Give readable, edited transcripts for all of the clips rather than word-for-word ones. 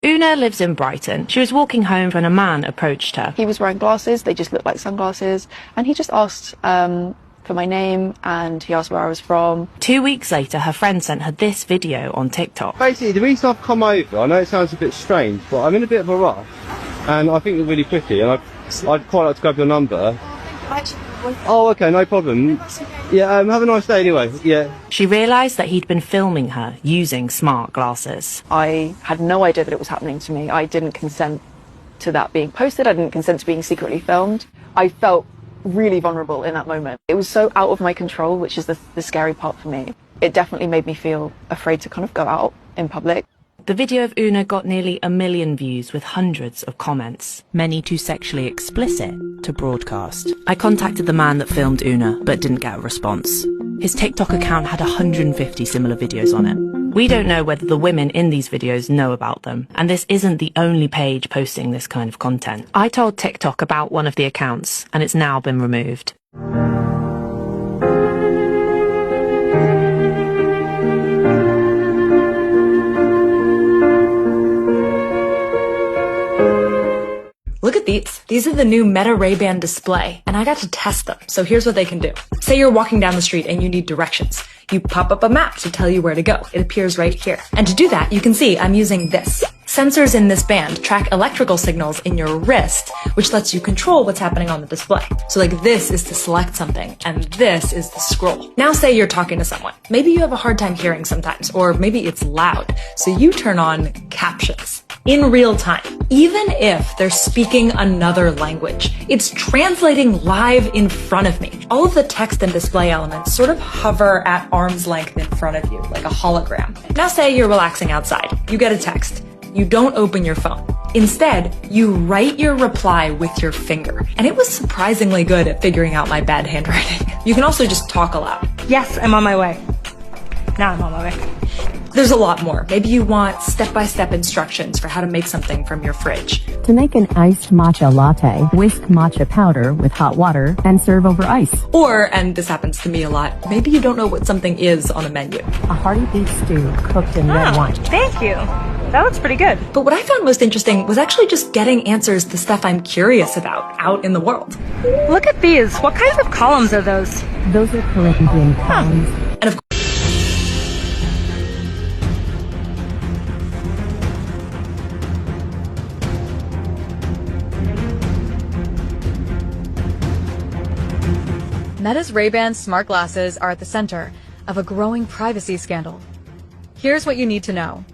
Una lives in Brighton. She was walking home when a man approached her. He was wearing glasses, they just looked like sunglasses, and he just asked for my name, and he asked where I was from. 2 weeks later, her friend sent her this video on TikTok. Basically, the reason I've come over, I know it sounds a bit strange, but I'm in a bit of a rush, and I think you're really pretty, and I'd quite like to grab your number. Oh, okay, no problem. Yeah, have a nice day anyway. Yeah. She realised that he'd been filming her using smart glasses. I had no idea that it was happening to me. I didn't consent to that being posted. I didn't consent to being secretly filmed. I felt really vulnerable in that moment. It was so out of my control, which is the scary part for me. It definitely made me feel afraid to kind of go out in public. The video of Una got nearly 1 million views with hundreds of comments, many too sexually explicit to broadcast. I contacted the man that filmed Una, but didn't get a response. His TikTok account had 150 similar videos on it. We don't know whether the women in these videos know about them, and this isn't the only page posting this kind of content. I told TikTok about one of the accounts, and it's now been removed. Look at these. These are the new Meta Ray-Ban display, and I got to test them. So here's what they can do. Say you're walking down the street and you need directions. You pop up a map to tell you where to go. It appears right here. And to do that, you can see I'm using this. Sensors in this band track electrical signals in your wrist, which lets you control what's happening on the display. So like this is to select something, and this is to scroll. Now say you're talking to someone. Maybe you have a hard time hearing sometimes, or maybe it's loud. So you turn on captions in real time. Even if they're speaking another language, it's translating live in front of me. All of the text and display elements sort of hover at arm's length in front of you, like a hologram. Now say you're relaxing outside. You get a text. You don't open your phone. Instead, you write your reply with your finger. And it was surprisingly good at figuring out my bad handwriting. You can also just talk aloud. Yes, I'm on my way. Now I'm on my way. There's a lot more. Maybe you want step-by-step instructions for how to make something from your fridge. To make an iced matcha latte, whisk matcha powder with hot water and serve over ice. Or, and this happens to me a lot, maybe you don't know what something is on a menu. A hearty beef stew cooked in red wine. Thank you. That looks pretty good. But what I found most interesting was actually just getting answers to stuff I'm curious about out in the world. Look at these. What kinds of columns are those? Those are Corinthian columns. And of Meta's Ray-Ban smart glasses are at the center of a growing privacy scandal. Here's what you need to know.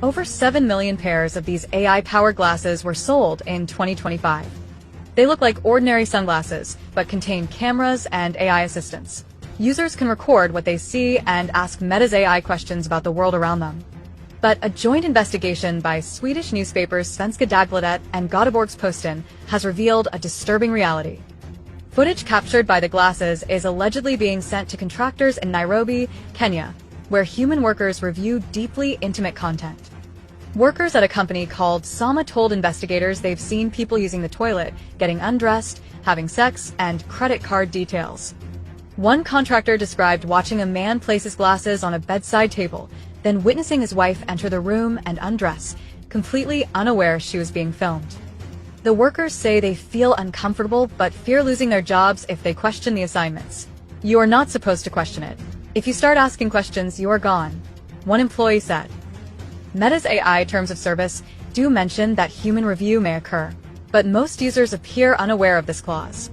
Over 7 million pairs of these AI-powered glasses were sold in 2025. They look like ordinary sunglasses, but contain cameras and AI assistants. Users can record what they see and ask Meta's AI questions about the world around them. But a joint investigation by Swedish newspapers Svenska Dagbladet and Göteborgs-Posten has revealed a disturbing reality. Footage captured by the glasses is allegedly being sent to contractors in Nairobi, Kenya, where human workers review deeply intimate content. Workers at a company called Sama told investigators they've seen people using the toilet, getting undressed, having sex, and credit card details. One contractor described watching a man place his glasses on a bedside table, then witnessing his wife enter the room and undress, completely unaware she was being filmed. The workers say they feel uncomfortable but fear losing their jobs if they question the assignments. You are not supposed to question it. If you start asking questions, you are gone, one employee said. Meta's AI terms of service do mention that human review may occur, but most users appear unaware of this clause.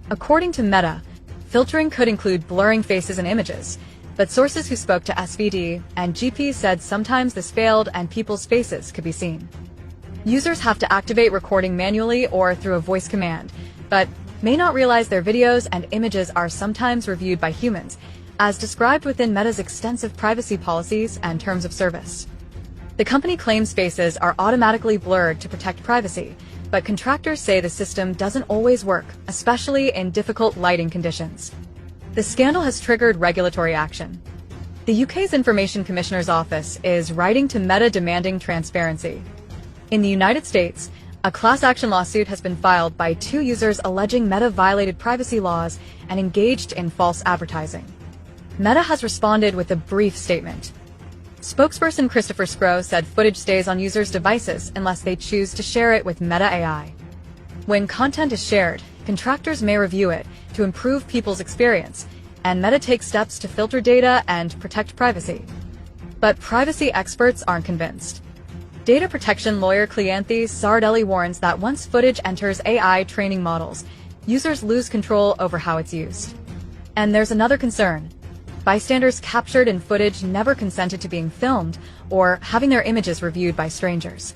According to Meta, filtering could include blurring faces and images, but sources who spoke to SVD and GP said sometimes this failed and people's faces could be seen. Users have to activate recording manually or through a voice command, but may not realize their videos and images are sometimes reviewed by humans, as described within Meta's extensive privacy policies and terms of service. The company claims faces are automatically blurred to protect privacy, but contractors say the system doesn't always work, especially in difficult lighting conditions. The scandal has triggered regulatory action. The UK's Information Commissioner's Office is writing to Meta demanding transparency. In the United States, a class action lawsuit has been filed by 2 users alleging Meta violated privacy laws and engaged in false advertising. Meta has responded with a brief statement. Spokesperson Christopher Scrow said footage stays on users' devices unless they choose to share it with Meta AI. When content is shared, contractors may review it to improve people's experience, and Meta takes steps to filter data and protect privacy. But privacy experts aren't convinced. Data protection lawyer Cleanthe Sardelli warns that once footage enters AI training models, users lose control over how it's used. And there's another concern. Bystanders captured in footage never consented to being filmed or having their images reviewed by strangers.